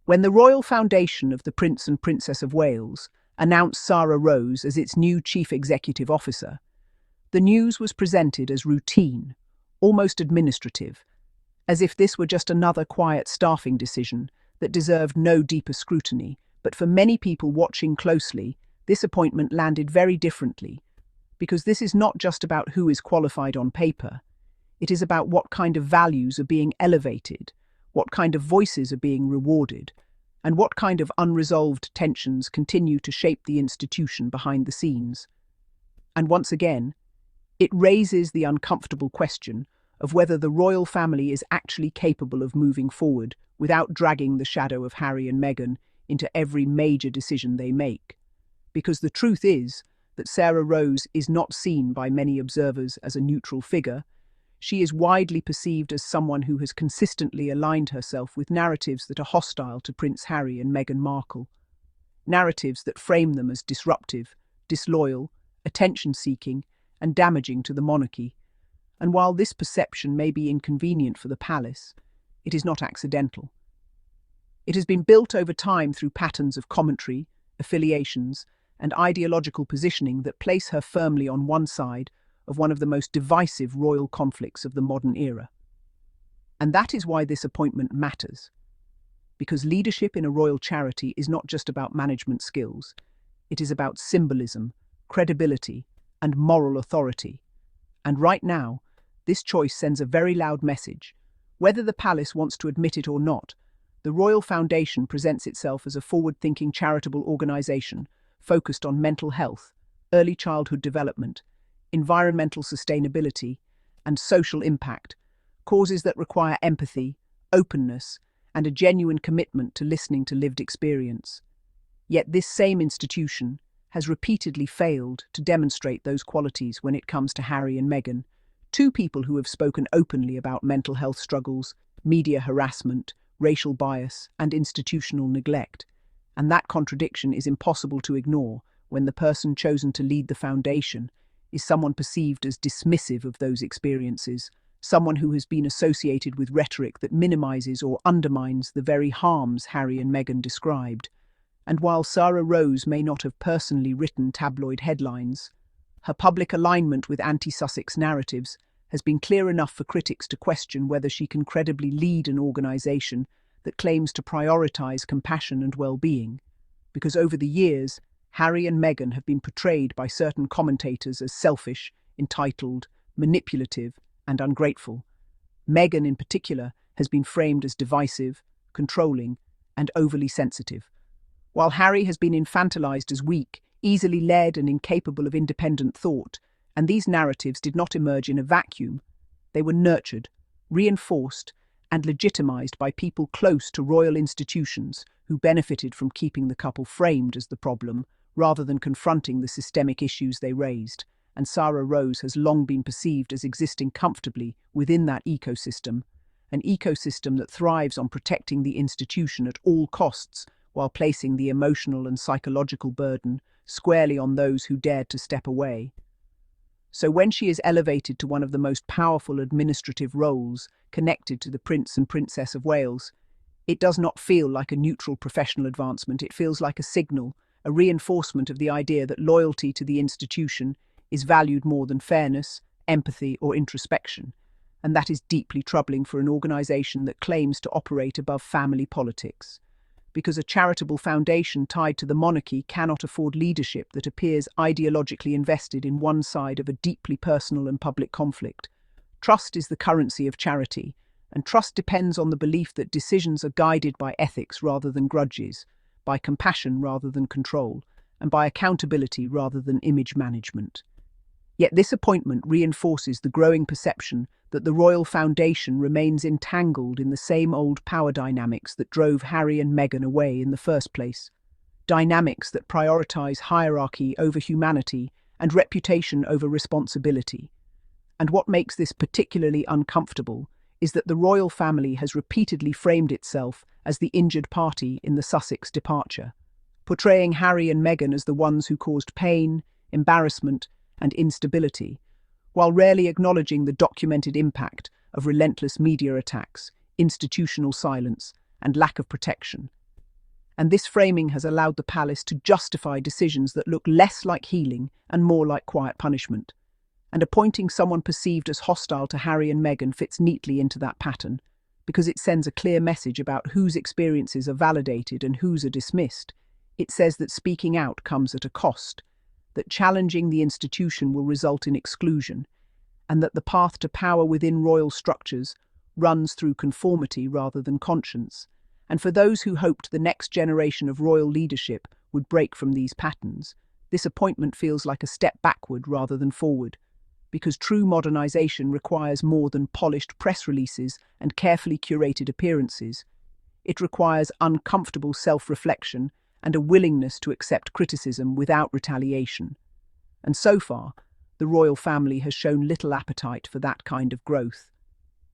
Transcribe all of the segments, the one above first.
When the Royal Foundation of the Prince and Princess of Wales announced Sarah Rose as its new Chief Executive Officer, the news was presented as routine, almost administrative, as if this were just another quiet staffing decision that deserved no deeper scrutiny. But for many people watching closely, this appointment landed very differently, because this is not just about who is qualified on paper. It is about what kind of values are being elevated, what kind of voices are being rewarded, and what kind of unresolved tensions continue to shape the institution behind the scenes. And once again, it raises the uncomfortable question of whether the royal family is actually capable of moving forward without dragging the shadow of Harry and Meghan into every major decision they make. Because the truth is that Sarah Rose is not seen by many observers as a neutral figure. She is widely perceived as someone who has consistently aligned herself with narratives that are hostile to Prince Harry and Meghan Markle. Narratives that frame them as disruptive, disloyal, attention-seeking, and damaging to the monarchy. And while this perception may be inconvenient for the palace, it is not accidental. It has been built over time through patterns of commentary, affiliations, and ideological positioning that place her firmly on one side of one of the most divisive royal conflicts of the modern era. And that is why this appointment matters. Because leadership in a royal charity is not just about management skills, it is about symbolism, credibility, and moral authority. And right now, this choice sends a very loud message. Whether the palace wants to admit it or not, the Royal Foundation presents itself as a forward-thinking charitable organisation focused on mental health, early childhood development, environmental sustainability, and social impact, causes that require empathy, openness, and a genuine commitment to listening to lived experience. Yet this same institution has repeatedly failed to demonstrate those qualities when it comes to Harry and Meghan, two people who have spoken openly about mental health struggles, media harassment, racial bias, and institutional neglect. And that contradiction is impossible to ignore when the person chosen to lead the foundation is someone perceived as dismissive of those experiences, someone who has been associated with rhetoric that minimizes or undermines the very harms Harry and Meghan described. And while Sarah Rose may not have personally written tabloid headlines, her public alignment with anti-Sussex narratives has been clear enough for critics to question whether she can credibly lead an organisation that claims to prioritise compassion and well-being. Because over the years, Harry and Meghan have been portrayed by certain commentators as selfish, entitled, manipulative, and ungrateful. Meghan, in particular, has been framed as divisive, controlling, and overly sensitive, while Harry has been infantilized as weak, easily led, and incapable of independent thought. And these narratives did not emerge in a vacuum. They were nurtured, reinforced, and legitimized by people close to royal institutions who benefited from keeping the couple framed as the problem rather than confronting the systemic issues they raised. And Sarah Rose has long been perceived as existing comfortably within that ecosystem, an ecosystem that thrives on protecting the institution at all costs while placing the emotional and psychological burden squarely on those who dared to step away. So when she is elevated to one of the most powerful administrative roles connected to the Prince and Princess of Wales, it does not feel like a neutral professional advancement. It feels like a signal, a reinforcement of the idea that loyalty to the institution is valued more than fairness, empathy, or introspection. And that is deeply troubling for an organisation that claims to operate above family politics. Because a charitable foundation tied to the monarchy cannot afford leadership that appears ideologically invested in one side of a deeply personal and public conflict. Trust is the currency of charity, and trust depends on the belief that decisions are guided by ethics rather than grudges, by compassion rather than control, and by accountability rather than image management. Yet this appointment reinforces the growing perception that the Royal Foundation remains entangled in the same old power dynamics that drove Harry and Meghan away in the first place. Dynamics that prioritise hierarchy over humanity and reputation over responsibility. And what makes this particularly uncomfortable is that the royal family has repeatedly framed itself as the injured party in the Sussex departure, portraying Harry and Meghan as the ones who caused pain, embarrassment, and instability, while rarely acknowledging the documented impact of relentless media attacks, institutional silence, and lack of protection. And this framing has allowed the palace to justify decisions that look less like healing and more like quiet punishment. And appointing someone perceived as hostile to Harry and Meghan fits neatly into that pattern, because it sends a clear message about whose experiences are validated and whose are dismissed. It says that speaking out comes at a cost, that challenging the institution will result in exclusion, and that the path to power within royal structures runs through conformity rather than conscience. And for those who hoped the next generation of royal leadership would break from these patterns, this appointment feels like a step backward rather than forward, because true modernization requires more than polished press releases and carefully curated appearances. It requires uncomfortable self-reflection and a willingness to accept criticism without retaliation. And so far, the royal family has shown little appetite for that kind of growth.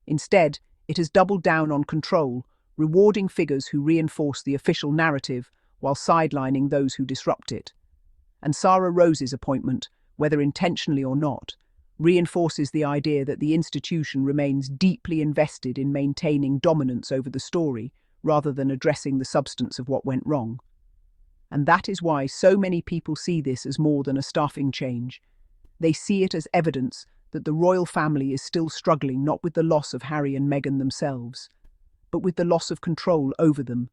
Instead, it has doubled down on control, rewarding figures who reinforce the official narrative while sidelining those who disrupt it. And Sarah Rose's appointment, whether intentionally or not, reinforces the idea that the institution remains deeply invested in maintaining dominance over the story rather than addressing the substance of what went wrong. And that is why so many people see this as more than a staffing change. They see it as evidence that the royal family is still struggling not with the loss of Harry and Meghan themselves, but with the loss of control over them,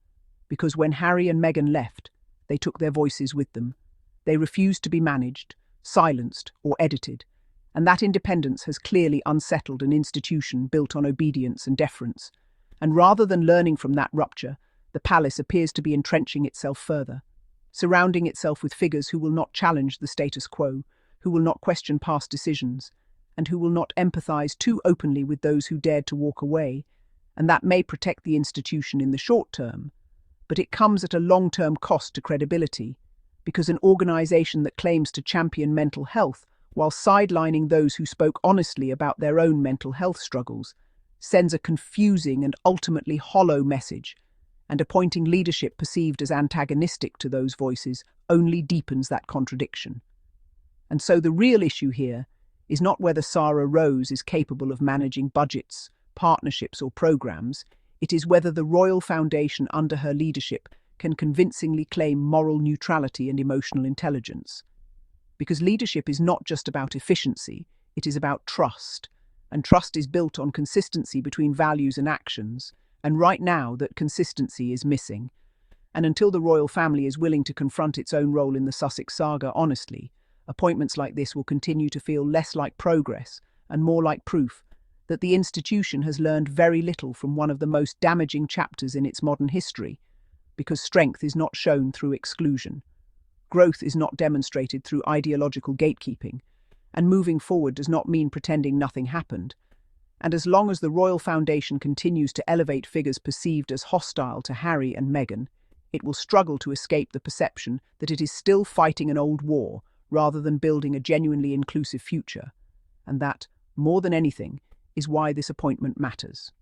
because when Harry and Meghan left, they took their voices with them. They refused to be managed, silenced, or edited, and that independence has clearly unsettled an institution built on obedience and deference. And rather than learning from that rupture, the palace appears to be entrenching itself further, surrounding itself with figures who will not challenge the status quo, who will not question past decisions, and who will not empathize too openly with those who dared to walk away. And that may protect the institution in the short term, but it comes at a long-term cost to credibility, because an organization that claims to champion mental health while sidelining those who spoke honestly about their own mental health struggles sends a confusing and ultimately hollow message, and appointing leadership perceived as antagonistic to those voices only deepens that contradiction. And so the real issue here is not whether Sarah Rose is capable of managing budgets, partnerships, or programs. It is whether the Royal Foundation under her leadership can convincingly claim moral neutrality and emotional intelligence. Because leadership is not just about efficiency, it is about trust. And trust is built on consistency between values and actions. And right now, that consistency is missing. And until the royal family is willing to confront its own role in the Sussex saga honestly, appointments like this will continue to feel less like progress and more like proof that the institution has learned very little from one of the most damaging chapters in its modern history, because strength is not shown through exclusion. Growth is not demonstrated through ideological gatekeeping, and moving forward does not mean pretending nothing happened. And as long as the Royal Foundation continues to elevate figures perceived as hostile to Harry and Meghan, it will struggle to escape the perception that it is still fighting an old war rather than building a genuinely inclusive future. And that, more than anything, is why this appointment matters.